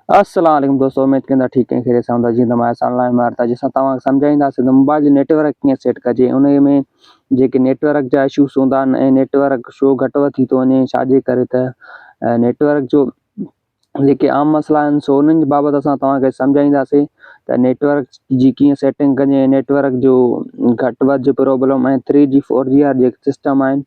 अस्सलाम वालेकुम दोस्तों, उम्मीद कंदा ठीक है खैरियत सां हूंदा। जीअं त मां ऑनलाइन मारता जंहिंसां तव्हांखे सम्झाईंदासीं त मोबाइल जो नेटवर्क कीअं सेट कजे। उन में जेके नेटवर्क जा इशूस हूंदा आहिनि ऐं नेटवर्क शो घटि वधि थी थो वञे छाजे करे त नेटवर्क जो जेके आम मसइला आहिनि सो उन्हनि जे बाबति असां तव्हांखे सम्झाईंदासीं त नेटवर्क जी कीअं सेटिंग कजे, नेटवर्क जो घटि वधि जो प्रॉब्लम ऐं 3G 4G जा जेके सिस्टम आहिनि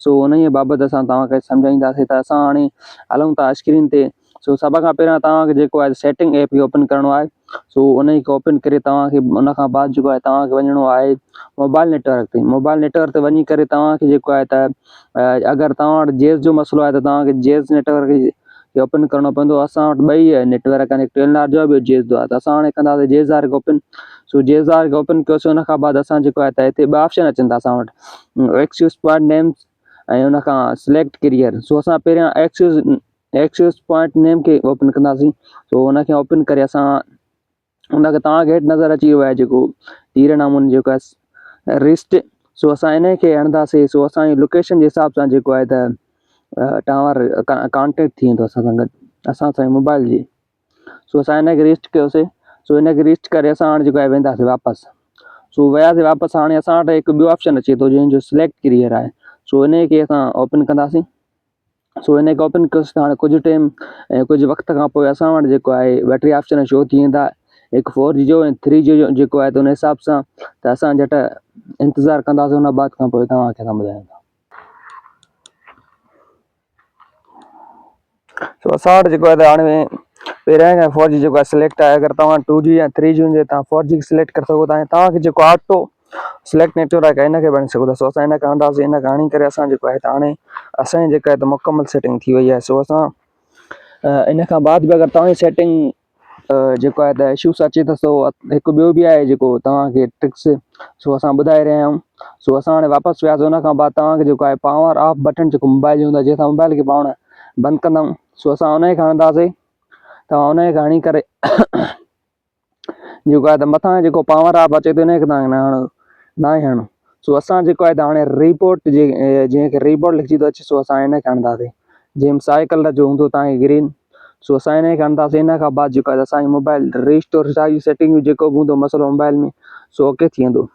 सो उन जे बाबति असां तव्हांखे सम्झाईंदासीं। त असां हाणे हलूं था स्क्रीन ते। सो सभ खां पहिरियों तव्हांखे जेको आहे सेटिंग ऐप खे ओपन करिणो आहे। सो उन खे ओपन करे तव्हांखे उन खां बाद जेको आहे तव्हांखे वञिणो आहे मोबाइल नेटवर्क ते। मोबाइल नेटवर्क ते वञी करे तव्हांखे जेको आहे त अगरि तव्हां वटि जेस जो मसइलो आहे त तव्हांखे जेस नेटवर्क खे ओपन करिणो पवंदो। असां वटि ॿई नेटवर्क आहिनि, हिकु टेलनार जो आहे, ॿियो जेस जो आहे। त असां हाणे कंदासीं जेस वारे खे ओपन। सो जेस वारे खे ओपन कयोसीं, उन खां बाद असां जेको आहे त हिते ॿ ऑप्शन अचनि था असां वटि, एक्सेस पॉइंट नेम्स ऐं उन खां सिलेक्ट कैरियर। सो असां पहिरियां एक्सेस पॉइंट नेम खे ओपन कंदासीं। सो उनखे ओपन करे असां उनखे तव्हांखे हेठि नज़र अची वियो आहे जेको तीर नामून जेको आहे रिस्ट। सो असां इन खे हणंदासीं। सो असांजी लोकेशन जे हिसाब सां जेको आहे त टावर कॉन्टेक्ट थी वेंदो असां सां गॾु, असां सां मोबाइल जी। सो असां हिन खे रिस्ट कयोसीं। सो हिन खे रिस्ट करे असां हाणे जेको आहे वेंदासीं वापसि। सो वियासीं वापसि। हाणे असां वटि हिकु ॿियो ऑप्शन अचे थो जंहिंजो सिलेक्ट कैरियर आहे। सो इन खे असां ओपन कंदासीं। सो इन खे ओपन कयोसीं त हाणे कुझु टाइम ऐं कुझु वक़्त खां पोइ असां वटि जेको आहे ॿ टे ऑप्शन शो थी वेंदा, हिकु 4G जो ऐं 3G जो जेको आहे त उन हिसाब सां त असां झटि इंतज़ारु कंदासीं। उन बाद खां पोइ तव्हांखे सम्झाईंदा। सो असां वटि जेको आहे त हाणे पहिरियां खां 4G जेको आहे सिलेक्ट आहे। अगरि तव्हां 2G या 3G हुजे तव्हां 4G सिलेक्ट करे सघो था ऐं तव्हांखे जेको ऑटो सिलेक्ट नेटवर्क आहे इन खे बि सघो था। सो असां इन खे हणंदासीं। इन खे हणी करे असां जेको आहे त हाणे असांजी जेका आहे त मुकमल सेटिंग थी वई आहे। सो असां इन खां बाद बि अगरि तव्हांजी सेटिंग जेको आहे त इशूस अचे त सो हिकु ॿियो बि आहे जेको तव्हांखे ट्रिक्स सो असां ॿुधाए रहिया आहियूं। सो असां हाणे वापसि वियासीं। उन खां बाद तव्हांखे जेको आहे पावर ऑफ बटन जेको मोबाइल जो हूंदो आहे जंहिंसां मोबाइल खे पाण बंदि कंदाऊं। सो असां उन खे हणंदासीं। तव्हां उन खे हणी करे जेको आहे त मथां जेको पावर ऑफ अचे थो इन खे तव्हांखे न हणो। सो असां जेको आहे त हाणे रिपोर्ट जंहिंखे रिपोर्ट लिखी थो अचे सो असां इन खे हणंदासीं। जंहिं साए कलर जो हूंदो तव्हांखे ग्रीन। सो असां इन खे हणंदासीं। इन खां बाद जेको आहे असांजी मोबाइल रिस्टोर साइज सेटिंग जेको बि हूंदो मसइलो मोबाइल में सो ओके थी वेंदो।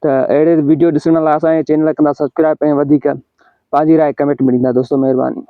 त अहिड़े वीडियो ॾिसण लाइ असांजे चैनल कंदा सब्सक्राइब ऐं वधीक पंहिंजी राय कमेंट में ॾींदा दोस्तों, महिरबानी।